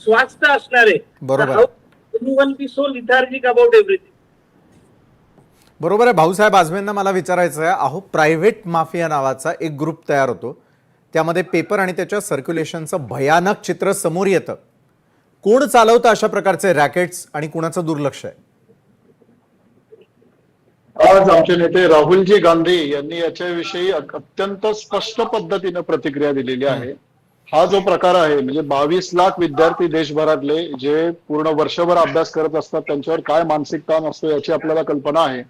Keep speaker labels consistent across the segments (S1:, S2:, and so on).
S1: स्वास्थ्य असणार आहे.
S2: बरोबर.
S1: Anyone be so lethargic about everything.
S2: बरोबर आहे. भाऊसाहेब आजमेंना मला विचारायचं आहे, अहो प्रायव्हेट माफिया नावाचा एक ग्रुप तयार होतो, त्यामध्ये पेपर आणि त्याच्या सर्क्युलेशनचं भयानक चित्र समोर येतं. कोण चालवतं अशा प्रकारचे रॅकेट्स आणि कुणाचं दुर्लक्ष आहे?
S3: आज आमचे नेते राहुलजी गांधी यांनी याच्याविषयी अत्यंत स्पष्ट पद्धतीने प्रतिक्रिया दिलेली आहे. हा जो प्रकार आहे म्हणजे 22 लाख विद्यार्थी देशभरातले जे पूर्ण वर्षभर अभ्यास करत असतात त्यांच्यावर काय मानसिक ताण असतो याची आपल्याला कल्पना आहे.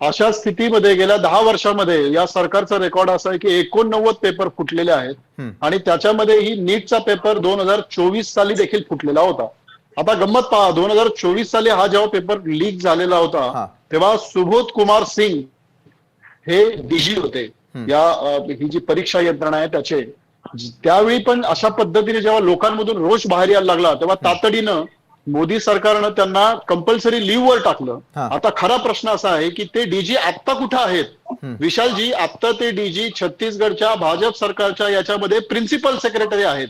S3: अशा स्थितीमध्ये गेल्या 10 वर्षामध्ये या सरकारचा रेकॉर्ड असा आहे की 89 पेपर फुटलेले आहेत आणि त्याच्यामध्ये ही नीटचा पेपर 2024 साली देखील फुटलेला होता. आता गंमत पहा, 2024 साली हा जेव्हा पेपर लीक झालेला होता तेव्हा सुबोध कुमार सिंग हे डीजी होते या ही जी परीक्षा यंत्रणा आहे त्याचे. त्यावेळी पण अशा पद्धतीने जेव्हा लोकांमधून रोष बाहेर यायला लागला तेव्हा तातडीनं मोदी सरकारनं त्यांना कंपल्सरी लीव्हवर टाकलं. आता खरा प्रश्न असा आहे की ते डीजी आत्ता कुठे आहेत? विशालजी, आत्ता ते डीजी छत्तीसगडच्या भाजप सरकारच्या याच्यामध्ये प्रिन्सिपल सेक्रेटरी आहेत.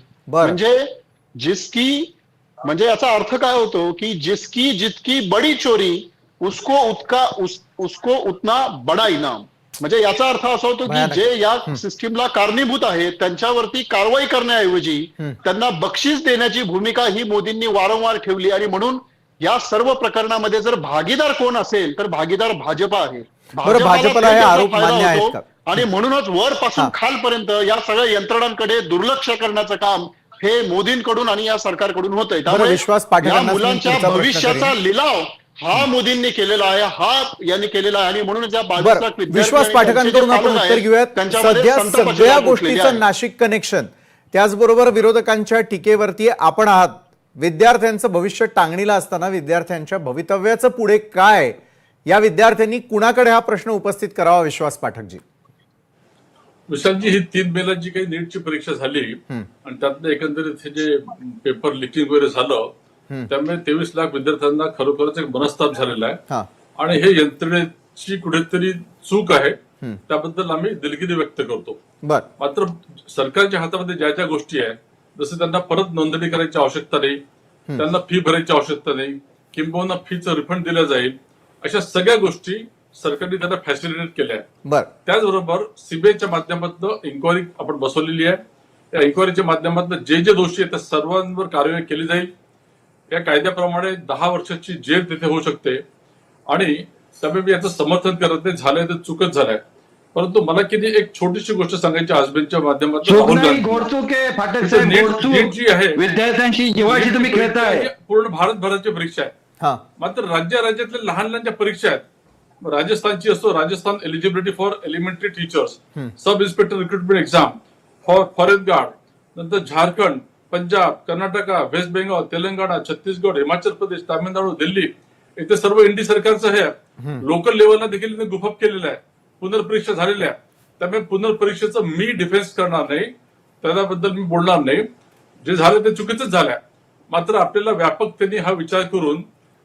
S3: म्हणजे याचा अर्थ काय होतो की जिसकी जितकी बडी चोरी उसको उतना बडा इनाम. म्हणजे याचा अर्थ असा होतो की जे या सिस्टीमला कारणीभूत आहेत त्यांच्यावरती कारवाई करण्याऐवजी त्यांना बक्षीस देण्याची भूमिका ही मोदींनी वारंवार ठेवली. आणि म्हणून या सर्व प्रकरणामध्ये जर भागीदार कोण असेल तर भागीदार भाजप आहे.
S2: भाजपला हे आरोप मान्य आहेत का?
S3: आणि म्हणूनच वरपासून खालपर्यंत या सगळ्या यंत्रणांकडे दुर्लक्ष करण्याचं काम हे मोदींकडून आणि या सरकारकडून होतंय. त्यामुळे या मुलांच्या भविष्याचा लिलाव हा मोदींनी केलेला आहे, हा यांनी केलेला आहे. आणि म्हणून
S2: विश्वास पाठकांकडून आपण उत्तर घेऊयात. सध्या सगळ्या गोष्टीचं नाशिक कनेक्शन, त्याचबरोबर विरोधकांच्या टीकेवरती आपण आहात. विद्यार्थ्यांचं भविष्य टांगणीला असताना विद्यार्थ्यांच्या भवितव्याचं पुढे काय, या विद्यार्थ्यांनी कुणाकडे हा प्रश्न उपस्थित करावा? विश्वास पाठकजी.
S4: विशालजी, ही 3 मेला जी काही नीटची परीक्षा झाली आणि त्यातलं एकंदरीत हे जे पेपर लिकिंग वगैरे झालं त्यामुळे 23 लाख विद्यार्थ्यांना खरोखरच एक मनस्ताप झालेला आहे. आणि हे यंत्रणेची कुठेतरी चूक आहे, त्याबद्दल आम्ही दिलगिरी व्यक्त करतो. मात्र सरकारच्या हातामध्ये ज्या ज्या गोष्टी आहेत, जसं त्यांना परत नोंदणी करायची आवश्यकता नाही, त्यांना फी भरायची आवश्यकता नाही, किंबहुना फीचं रिफंड दिलं जाईल, अशा सगळ्या गोष्टी सरकारने त्यांना फॅसिलिटेट केल्या आहेत. त्याचबरोबर सीबीआयच्या माध्यमातून इन्क्वायरी आपण बसवलेली आहे. त्या इन्क्वायरीच्या माध्यमातून जे जे दोषी आहेत त्या सर्वांवर कारवाई केली जाईल. या कायद्याप्रमाणे 10 वर्षाची जेल तिथे होऊ शकते. आणि त्यामुळे मी याचं समर्थन करत नाही, झालंय तर चुकच झालंय. परंतु मला किती एक छोटीशी गोष्ट सांगायची आजबेंच्या माध्यमातून, जी आहे
S5: विद्यार्थ्यांशी जेव्हाशी तुम्ही खेळताय,
S4: पूर्ण भारतभराची परीक्षा आहे. मात्र राज्यातल्या लहान लहानच्या परीक्षा आहेत. राजस्थानची असतो Rajasthan eligibility for elementary teachers, sub inspector recruitment exam, forest guard, नंतर झारखंड, पंजाब, कर्नाटका, वेस्ट बेंगॉल, तेलंगणा, छत्तीसगड, हिमाचल प्रदेश, तामिळनाडू, दिल्ली, इथे सर्व इंडी सरकारचं हे लोकल लेवलला देखील गुफप केलेलं आहे. पुनर्परीक्षा झालेल्या आहे. त्यामुळे पुनर्परीक्षेचं मी डिफेन्स करणार नाही, त्याबद्दल मी बोलणार नाही. जे झालं ते चुकीचंच झालंय. मात्र आपल्याला व्यापकतेने हा विचार करून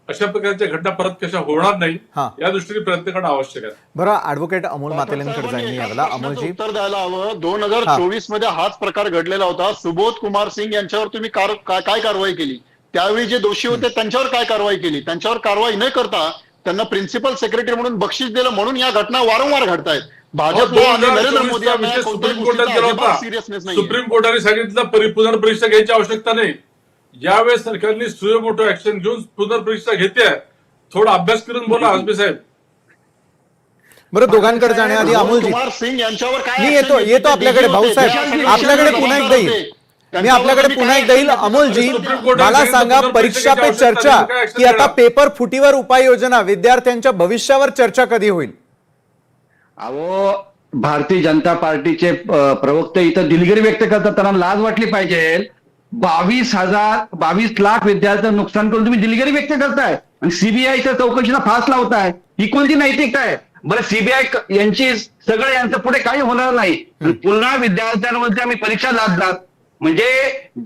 S4: अशा प्रकारच्या घटना परत कशा होणार नाही या दृष्टीने प्रयत्न करणं आवश्यक आहे.
S2: बरं, ऍडव्होकेट अमोल मातेलेंकडे जाईल मी याला. अमोलजी,
S3: उत्तर द्यायला हवं. 2024 मध्ये हाच प्रकार घडलेला होता. सुबोध कुमार सिंग यांच्यावर तुम्ही काय कारवाई केली? त्यावेळी जे दोषी होते त्यांच्यावर काय कारवाई केली? त्यांच्यावर कारवाई न करता त्यांना प्रिन्सिपल सेक्रेटरी म्हणून बक्षीस दिलं, म्हणून या घटना वारंवार घडतायत. भाजप नरेंद्र मोदी
S4: सुप्रीम कोर्टाने सांगितलं पुनर्परीक्षा घ्यायची आवश्यकता नाही. यावेळेस सरकारने सुयोमोटो ऍक्शन घेऊन पुनर्परीक्षा घेते. थोडा अभ्यास करून बोला आजबे साहेब.
S2: बरं, दोघांकडे जाण्याआधी अमोलजी,
S3: कुमार सिंग यांच्यावर
S2: मी येतो आपल्याकडे. भाऊसाहेब, आपल्याकडे पुन्हा एकदा येईल. मी आपल्याकडे पुन्हा एकदा येईल. अमोलजी, मला सांगा, परीक्षा पे चर्चा की आता पेपर फुटीवर उपाययोजना, विद्यार्थ्यांच्या भविष्यावर चर्चा कधी होईल?
S5: अहो, भारतीय जनता पार्टीचे प्रवक्ते इथं दिलगिरी व्यक्त करतात, त्यांना लाज वाटली पाहिजे. 22 लाख विद्यार्थ्यांचं नुकसान करून तुम्ही दिलगिरी व्यक्त करताय आणि सीबीआयच्या चौकशीला फास लावताय. ही कोणती नैतिकता आहे? बरं, सीबीआय यांची सगळं यांचं पुढे काही होणार नाही. पुन्हा विद्यार्थ्यांवरती आम्ही परीक्षा लादणार. म्हणजे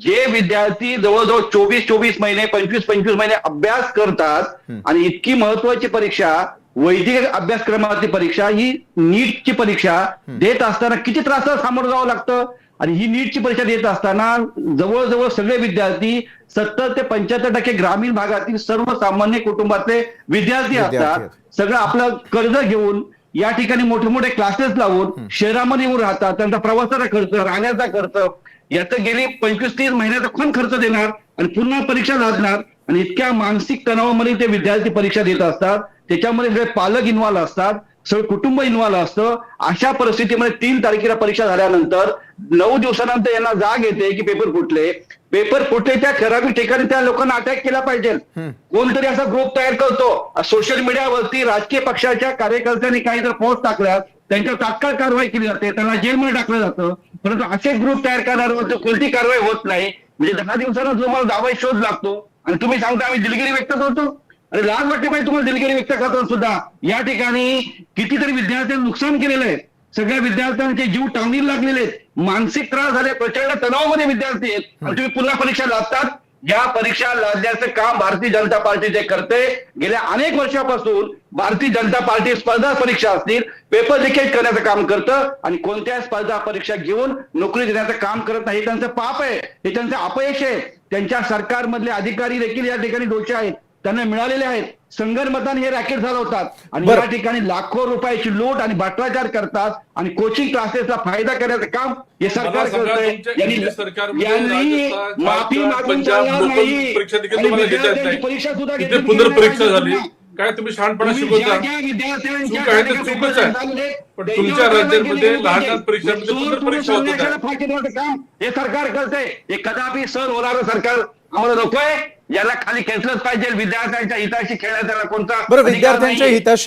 S5: जे विद्यार्थी जवळजवळ 24 महिने 25 महिने अभ्यास करतात आणि इतकी महत्वाची परीक्षा, वैदिक अभ्यासक्रमाची परीक्षा, ही नीटची परीक्षा देत असताना किती त्रासाला सामोरं जावं लागतं. आणि ही नीटची परीक्षा देत असताना जवळजवळ सगळे विद्यार्थी 70 ते 75% ग्रामीण भागातील सर्वसामान्य कुटुंबातले विद्यार्थी असतात. सगळं आपलं कर्ज घेऊन या ठिकाणी मोठे मोठे क्लासेस लावून शहरामध्ये येऊन राहतात. त्यांचा प्रवासाचा खर्च, राहण्याचा खर्च, याचं गेली 25-30 महिन्याचा कोण खर्च देणार आणि पुन्हा परीक्षा लादणार. आणि इतक्या मानसिक तणावामध्ये ते विद्यार्थी परीक्षा देत असतात. त्याच्यामध्ये सगळे पालक इन्व्हॉल्व असतात, सगळं कुटुंब इन्व्हॉल्व असतं. अशा परिस्थितीमध्ये 3 तारखेला परीक्षा झाल्यानंतर 9 दिवसानंतर यांना जाग येते की पेपर फुटले त्या ठराविक ठिकाणी त्या लोकांना अटॅक केला पाहिजे. कोणतरी असा ग्रुप तयार करतो. सोशल मीडियावरती राजकीय पक्षाच्या कार्यकर्त्यांनी काही जर पोस्ट टाकल्या त्यांच्यावर तात्काळ कारवाई केली जाते, त्यांना जेलमध्ये टाकलं जातं. परंतु असे ग्रुप तयार करण्यावर कोणती कारवाई होत नाही. म्हणजे 10 दिवसांना तुम्हाला दावा शोध लागतो आणि तुम्ही सांगता आम्ही दिलगिरी व्यक्त करतो. अरे लाज वाटते पाहिजे तुम्हाला दिलगिरी व्यक्त करताना सुद्धा. या ठिकाणी कितीतरी विद्यार्थ्यांनी नुकसान केलेलं आहे. सगळ्या विद्यार्थ्यांचे जीव टांगणीला लागलेले आहेत, मानसिक त्रास झाले, प्रचंड तणावामध्ये विद्यार्थी आहेत आणि तुम्ही पुन्हा परीक्षा लादतात. या परीक्षा लादण्याचं काम भारतीय जनता पार्टीचे करते. गेल्या अनेक वर्षापासून भारतीय जनता पार्टी स्पर्धा परीक्षा असतील, पेपर लिकेज करण्याचं काम करतं आणि कोणत्या स्पर्धा परीक्षा घेऊन नोकरी देण्याचं काम करत नाही. हे त्यांचं पाप आहे, हे त्यांचं अपयश आहे. त्यांच्या सरकारमधले अधिकारी देखील या ठिकाणी दोषी आहेत, त्यांना मिळालेले आहेत. संगनमताने हे रॅकेट चालवतात आणि या ठिकाणी लाखो रुपयाची लूट आणि भ्रष्टाचार करतात आणि कोचिंग क्लासेसला फायदा करण्याचं काम हे सरकार करतंय. यांनी माफी मागून चालणार नाही. परीक्षा सुद्धा
S4: पुनर्परीक्षा झाली काय तुम्ही शहाणपणा शिकवता? चूक आहे तर चूकच आहे. पण तुमच्या राज्यांमध्ये लहान परीक्षांमध्ये पुनर्परीक्षा होत
S5: काम हे सरकार करतंय. हे कदापि सर होणारं सरकार आम्हाला नकोय. याला खाली खेचलंच पाहिजे. विद्यार्थ्यांच्या हिताशी खेळण्याचा कोणता
S2: बरं, विद्यार्थ्यांच्या हिताशी